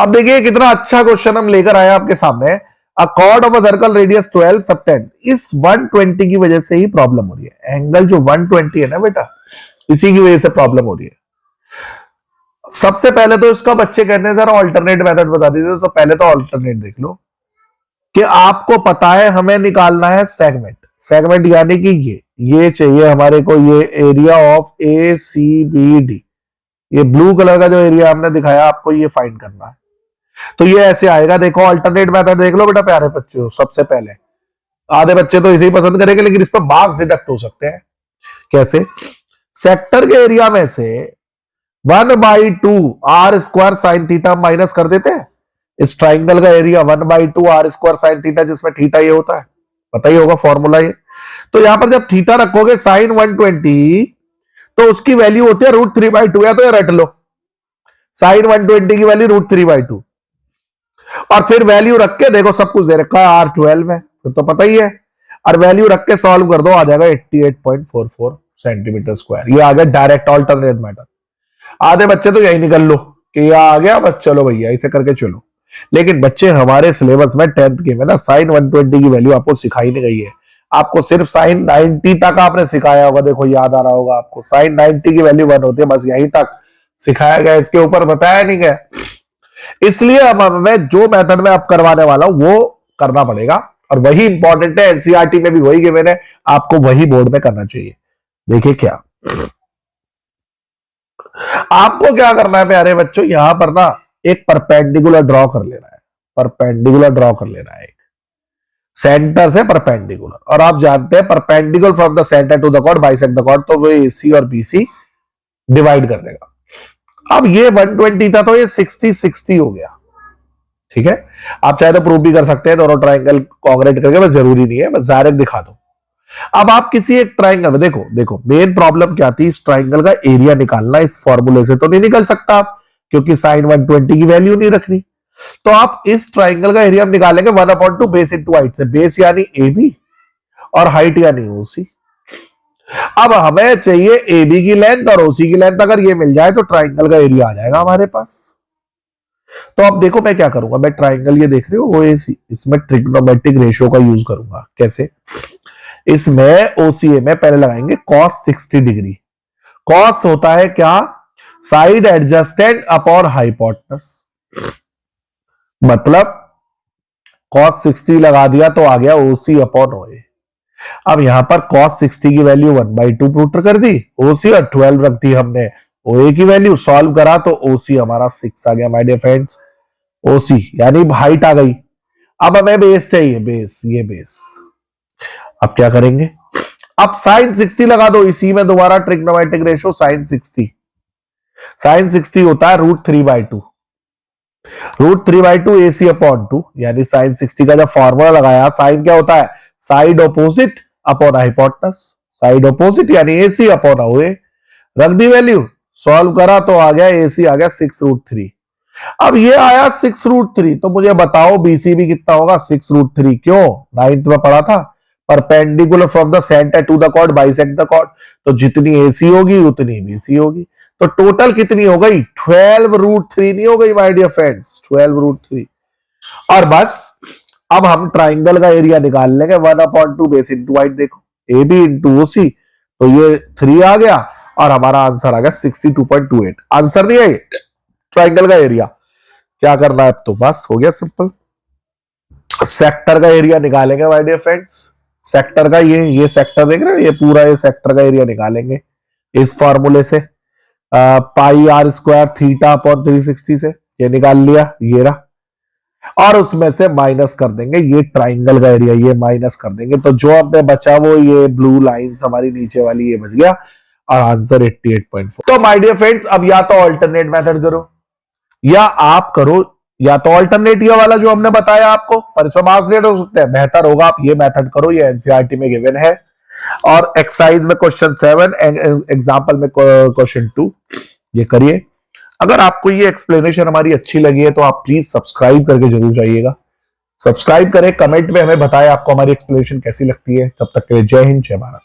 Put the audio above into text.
अब देखिए कितना अच्छा क्वेश्चन हम लेकर आए आपके सामने। अ cord of a circle radius 12 subtend, इस 120 की वजह से ही प्रॉब्लम हो रही है। एंगल जो 120 है ना बेटा, इसी की वजह से प्रॉब्लम हो रही है। सबसे पहले तो इसका बच्चे कहते हैं सर ऑल्टरनेट मेथड बता दीजिए, तो पहले तो ऑल्टरनेट देख लो कि आपको पता है हमें निकालना है सेगमेंट। सेगमेंट यानी कि ये चाहिए हमारे को, ये area of A C B D, ये ब्लू कलर का जो एरिया हमने दिखाया आपको ये फाइंड करना है। तो ये ऐसे आएगा, देखो अल्टरनेट मेथड देख लो बेटा प्यारे बच्चों। सबसे पहले आधे बच्चे तो इसे ही पसंद करेंगे, लेकिन इस पर मार्क्स डिडक्ट हो सकते हैं। कैसे? सेक्टर के एरिया में से 1/2 R square sine theta minus कर देते हैं। इस ट्राइंगल का area 1/2 R square sine theta, जिसमें थीटा ये होता है, पता ही होगा फॉर्मूला ये। तो यहां पर जब थीटा रखोगे साइन 120, तो उसकी वैल्यू होती है √3/2, या तो ये रट लो, साइन 120 की वैल्यू √3/2, और फिर वैल्यू रख के देखो सब कुछ दे रखा है, R12 है, फिर तो पता ही है, और वैल्यू रख के सॉल्व कर दो, आ जाएगा 88.44 सेंटीमीटर स्क्वायर। ये आ गया डायरेक्ट ऑल्टरनेट मेथड। आधे बच्चे तो यही निकल लो कि यह आ गया, बस चलो भैया इसे करके चलो। लेकिन बच्चे हमारे सिलेबस में 10th के में ना साइन 120 की वैल्यू आपको सिखाई नहीं गई है। आपको सिर्फ साइन 90 तक आपने सिखाया होगा, देखो याद आ रहा होगा आपको, साइन 90 की वैल्यू 1 होती है, बस यहीं तक सिखाया गया, इसके ऊपर बताया नहीं गया। इसलिए अब हमें जो मेथड में आप करवाने वाला हूं वो करना पड़ेगा, और वही इंपॉर्टेंट है। एनसीईआरटी में भी वही गिवन है, आपको वही बोर्ड में करना चाहिए। देखिए क्या आपको क्या करना है प्यारे बच्चों, यहां पर ना एक परपेंडिकुलर ड्रॉ कर लेना है। परपेंडिकुलर ड्रॉ कर लेना है, सेंटर से परपेंडिकुलर, और आप जानते हैं perpendicular from the centre to the chord bisect the chord, तो वो एसी और बीसी डिवाइड कर देगा। अब ये 120 था तो ये 60 हो गया, ठीक है। आप चाहे तो प्रूव भी कर सकते हैं दोनों ट्राइंगल कॉन्ग्रेट करके, बस जरूरी नहीं है, बस डायरेक्ट दिखा दो। अब आप किसी एक ट्राइंगल में देखो मेन प्रॉब्लम क्या थी, इस ट्राइंगल का एरिया निकालना। इस फॉर्मूले से तो नहीं निकल सकता आप, क्योंकि साइन 120 की वैल्यू नहीं रखनी। तो आप इस ट्राइंगल का एरिया निकालेंगे 1/2 बेस इंटू हाइट से, बेस यानी ए बी और हाइट यानी ओसी। अब हमें चाहिए ए बी की लेंथ और ओसी की लेंथ, अगर ये मिल जाए तो ट्राइंगल का एरिया आ जाएगा हमारे पास। तो अब देखो मैं क्या करूंगा, मैं ट्राइंगल ये देख रहे हो ओएसी, इसमें ट्रिग्नोमेट्रिक रेशियो का यूज करूंगा। कैसे? इसमें ओसीए में पहले लगाएंगे cos 60 डिग्री। cos होता है क्या? साइड एडजस्टेड अपॉन हाइपोटेनस, मतलब cos 60 लगा दिया तो आ गया ओसी अपॉन ओए। अब यहां पर cos 60 की वैल्यू 1/2 पुट कर दी, ओसी और 12 रख दी हमने ओए की वैल्यू, सॉल्व करा तो ओसी हमारा 6 आ गया माय डियर फ्रेंड्स। ओसी यानी हाइट आ गई। अब हमें बेस चाहिए, बेस, ये बेस। अब क्या करेंगे, अब साइन 60 लगा दो, इसी में दोबारा ट्रिग्नोमेट्रिक रेशियो साइन 60। साइन 60 होता है √3/2, √3/2 AC अपॉन 2, यानी साइन 60 का जब फॉर्मूला लगाया, साइन क्या होता है? Side opposite upon hypotenuse, side opposite यानी AC अपॉन ओए। रख दी वैल्यू, सॉल्व करा तो आ गया AC आ गया 6√3। अब ये आया 6√3, तो मुझे बताओ BC भी कितना होगा? 6√3। क्यों? 9th में पढ़ा था, perpendicular from the centre to the chord bisect the chord, तो जितनी AC होगी उतनी BC होगी। तो टोटल कितनी हो गई? 12√3 नहीं हो गई माय डियर फ्रेंड्स, 12√3। और बस अब हम ट्राइंगल का एरिया निकाल लेंगे 1/2 बेस इंटू हाइट। देखो AB इंटू OC, तो ये 3 आ गया और हमारा आंसर आ गया 62.28। आंसर नहीं है ट्राइंगल का एरिया। क्या करना है अब तो बस हो गया सिंपल। सेक्टर का एरिया निकालेंगे माय डियर फ्रेंड्स। सेक्टर का ये सेक्टर देख रहे हो, ये पूरा ये सेक्टर का एरिया निकालेंगे इस फॉर्मूले से, पाई r स्क्वायर थीटा अपॉन 360 से, ये निकाल लिया, ये रहा, और उसमें से माइनस कर देंगे ये ट्राइंगल का एरिया, ये माइनस कर देंगे, तो जो अपने बचा वो ये ब्लू लाइंस हमारी नीचे वाली, ये बच गया, और आंसर 88.4। तो माय डियर फ्रेंड्स अब या तो ऑल्टरनेट मेथड करो या आप करो, या तो ऑल्टरनेट ये वाला जो हमने बताया आपको, पर इसमें मार्क्स लेट हो सकते हैं, बेहतर होगा आप ये मेथड करो, ये एनसीईआरटी में गिवन है। और एक्सरसाइज में क्वेश्चन 7, एग्जाम्पल में क्वेश्चन 2, ये करिए। अगर आपको ये एक्सप्लेनेशन हमारी अच्छी लगी है तो आप प्लीज सब्सक्राइब करके जरूर जाइएगा। सब्सक्राइब करें, कमेंट में हमें बताएं आपको हमारी एक्सप्लेनेशन कैसी लगती है। तब तक के लिए जय हिंद, जय भारत।